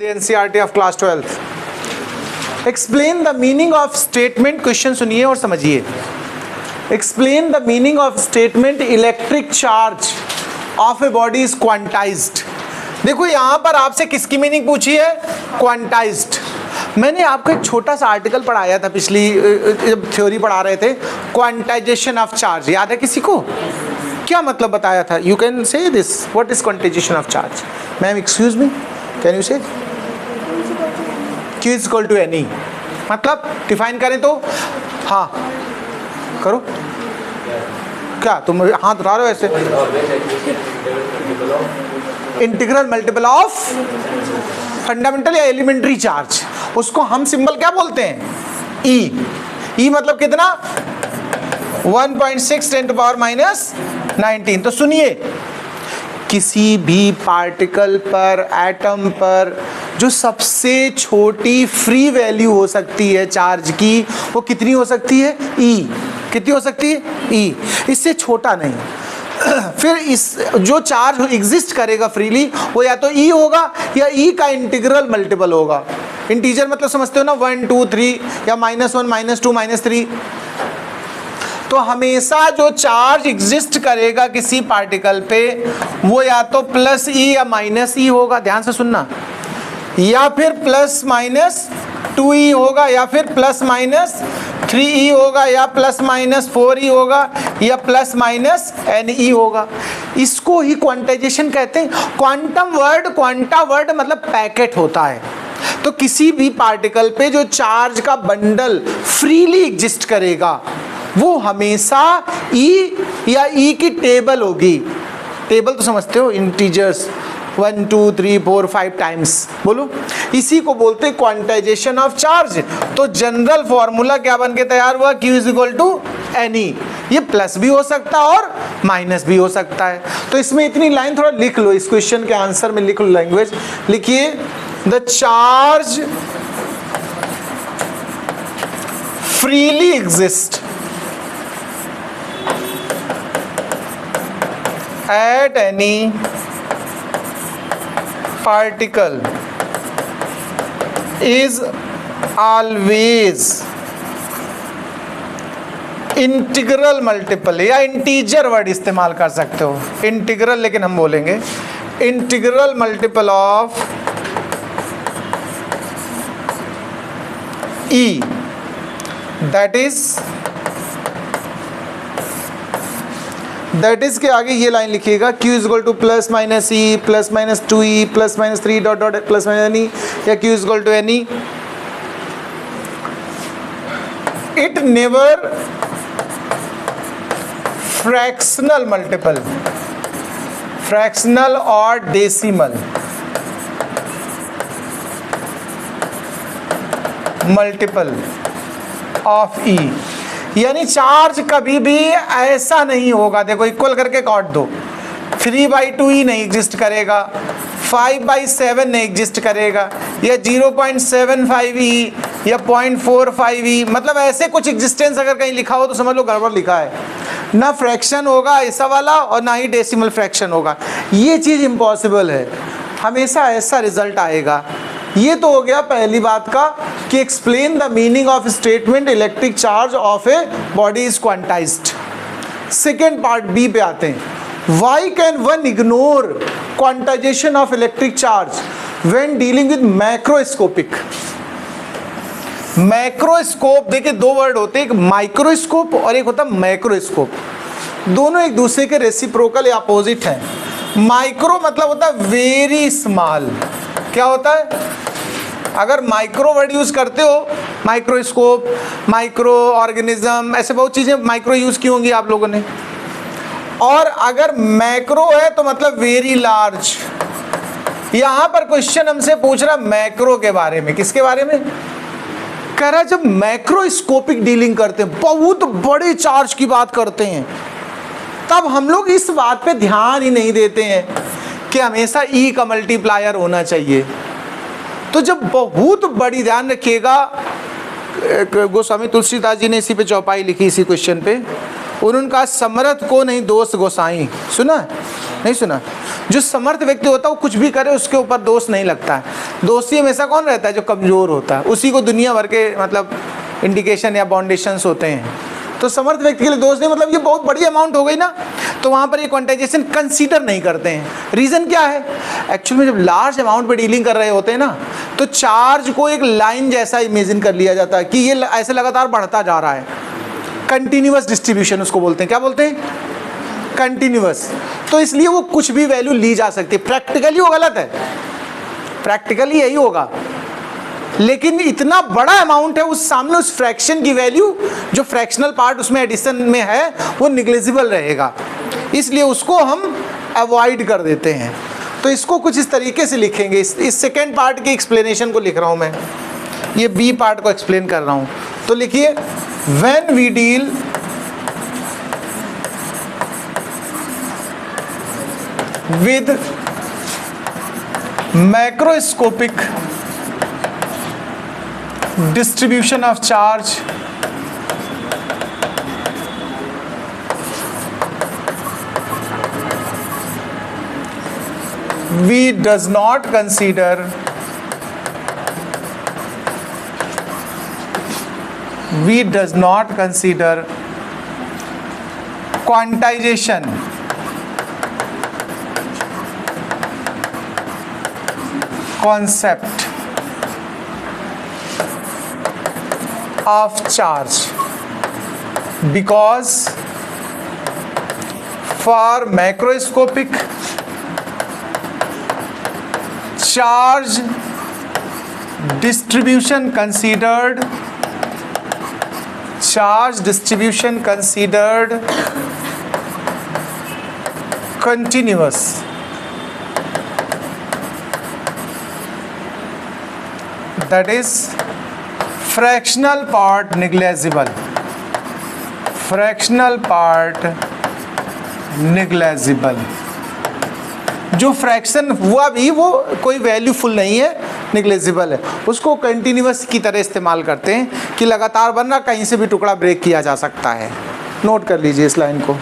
The NCERT of class 12th. Explain the meaning of statement. Question सुनिए और समझिए. Explain the meaning of statement electric charge of a body is quantized. देखो यहाँ पर आपसे किसकी मीनिंग पूछी है? क्वांटाइज्ड. मैंने आपको एक छोटा सा आर्टिकल पढ़ाया था पिछली जब थ्योरी पढ़ा रहे थे, क्वांटाइजेशन ऑफ चार्ज. याद है किसी को? क्या मतलब बताया था? You can say this. What is quantization of charge? Ma'am excuse me, can you say? Q is equal to n e. मतलब डिफाइन करें तो, हाँ करो. क्या तुम हाथ उठा रहे हो ऐसे? इंटीग्रल मल्टीपल ऑफ फंडामेंटल या एलिमेंट्री चार्ज. उसको हम सिंबल क्या बोलते हैं? E. E मतलब कितना? 1.6 10 to the power minus 19. तो सुनिए, किसी भी पार्टिकल पर, एटम पर जो सबसे छोटी फ्री वैल्यू हो सकती है चार्ज की, वो कितनी हो सकती है? E. कितनी हो सकती है? E. इससे छोटा नहीं. फिर इस जो चार्ज एग्जिस्ट करेगा फ्रीली, वो या तो E होगा या E का इंटीग्रल मल्टीपल होगा. इंटीजर मतलब समझते हो ना, 1 2 3 या -1 -2 -3. तो हमेशा जो चार्ज एग्जिस्ट करेगा किसी पार्टिकल पे, वो या तो प्लस E या माइनस E होगा. ध्यान से सुनना. या फिर प्लस माइनस 2E होगा, या फिर प्लस माइनस 3E होगा, या प्लस माइनस 4E होगा, या प्लस माइनस NE होगा. इसको ही क्वांटाइजेशन कहते हैं. क्वांटम वर्ड, क्वांटा वर्ड मतलब पैकेट होता है. तो किसी भी पार्टिकल पे जो चार्ज का बंडल फ्रीली एग्जिस्ट करेगा, वो हमेशा E या E की टेबल होगी. टेबल तो समझते हो, इंटीजर्स 1 2 3 4 5 टाइम्स. बोलो, इसी को बोलते हैं क्वांटाइजेशन ऑफ चार्ज. तो जनरल फॉर्मूला क्या बन के तैयार हुआ? Q is equal to n e. ये प्लस भी हो सकता है और माइनस भी हो सकता है. तो इसमें इतनी लाइन थोड़ा लिख लो, इस क्वेश्चन के आंसर में लिख लो. लैंग्वेज लिखिए, the charge freely exist at any particle is always integral multiple, या इंटीजर वर्ड इस्तेमाल कर सकते हो, इंटीग्रल, लेकिन हम बोलेंगे integral multiple of E. That is के आगे ये लाइन लिखिएगा, Q is equal to plus minus E plus minus 2E plus minus 3 dot dot plus minus n e, या Q is equal to n e. It never fractional multiple, fractional और decimal multiple of E. यानी charge कभी भी ऐसा नहीं होगा. देखो, equal करके काट दो. 3/2E नहीं एग्जिस्ट करेगा, 5/7 नहीं एग्जिस्ट करेगा, या 0.75E या 0.45E. मतलब ऐसे कुछ एग्जिस्टेंस अगर कहीं लिखा हो तो समझ लो गड़बड़ लिखा है. ना फ्रैक्शन होगा ऐसा वाला, और ना ही डेसिमल फ्रैक्शन होगा. ये चीज़ इम्पॉसिबल है. हमेशा ऐसा रिजल्ट आएगा. ये तो हो गया पहली बात का कि explain the meaning of statement electric charge of a body is quantized. Second part B पे आते हैं. Why can one ignore quantization of electric charge when dealing with macroscopic. Macroscope, देखिए दो वर्ड होते हैं, एक माइक्रोस्कोप और एक होता है मैक्रोस्कोप. दोनों एक दूसरे के रेसिप्रोकल या अपोजिट हैं. माइक्रो मतलब होता है वेरी स्मॉल. क्या होता है? अगर माइक्रो वर्ड यूज करते हो, माइक्रोस्कोप, माइक्रो ऑर्गेनिज्म, ऐसे बहुत चीजें माइक्रो यूज की होंगी आप लोगों ने. और अगर मैक्रो है तो मतलब वेरी लार्ज. यहां पर क्वेश्चन हमसे पूछ रहा मैक्रो के बारे में. किसके बारे में कह रहा है? जब मैक्रोस्कोपिक डीलिंग करते हैं, बहुत बड़े चार्ज की बात करते हैं, तब हम लोग इस बात पे ध्यान ही नहीं देते हैं कि हमेशा E का मल्टीप्लायर होना चाहिए. तो जब बहुत बड़ी, ध्यान रखिएगा, गोस्वामी तुलसीदास जी ने इसी पे चौपाई लिखी, इसी क्वेश्चन पे. उन्होंने कहा समरथ को नहीं दोस्त गोसाई. सुना? नहीं सुना? जो समर्थ व्यक्ति होता है वो कुछ भी करे उसके ऊपर दोष नहीं लगता है। दोषी हमेशा कौन रहता है? जो कमज़ोर होता है, उसी को दुनिया भर के मतलब इंडिकेशन या बाउंडेशंस होते हैं। तो समर्थ व्यक्ति के लिए दोष नहीं, मतलब ये बहुत बड़ी अमाउंट हो गई ना, तो वहाँ पर ये क्वांटाइजेशन कंसीडर नहीं करते हैं। रीज़न क्या है? एक्चुअली में जब लार्ज अमाउंट पे डीलिंग कर रहे होते हैं ना, तो चार्ज को एक लाइन जैसा इमेजिन कर लिया जाता है कि ये ऐसे लगातार बढ़ता जा रहा है। कंटिन्यूअस डिस्ट्रीब्यूशन उसको बोलते हैं। क्या बोलते हैं? कंटिन्यूअस। तो इसलिए वो कुछ भी वैल्यू ली जा सकती है। प्रैक्टिकली वो गलत है, प्रैक्टिकली यही होगा, लेकिन इतना बड़ा अमाउंट है उस सामने, उस फ्रैक्शन की वैल्यू, जो फ्रैक्शनल पार्ट उसमें एडिशन में है वो निग्लेजिबल रहेगा, इसलिए उसको हम अवॉइड कर देते हैं। तो इसको कुछ इस तरीके से लिखेंगे। इस सेकेंड पार्ट के एक्सप्लेनेशन को लिख रहा हूं मैं, ये बी पार्ट को एक्सप्लेन कर रहा हूं। तो लिखिए, when we deal with macroscopic distribution of charge, we does not consider quantization concept of charge, because for macroscopic charge distribution considered continuous, that is fractional part negligible, जो fraction हुआ भी वो कोई वैल्यूफुल नहीं है, निग्लेजिबल है, उसको कंटिन्यूअस की तरह इस्तेमाल करते हैं कि लगातार बन रहा, कहीं से भी टुकड़ा ब्रेक किया जा सकता है। नोट कर लीजिए इस लाइन को।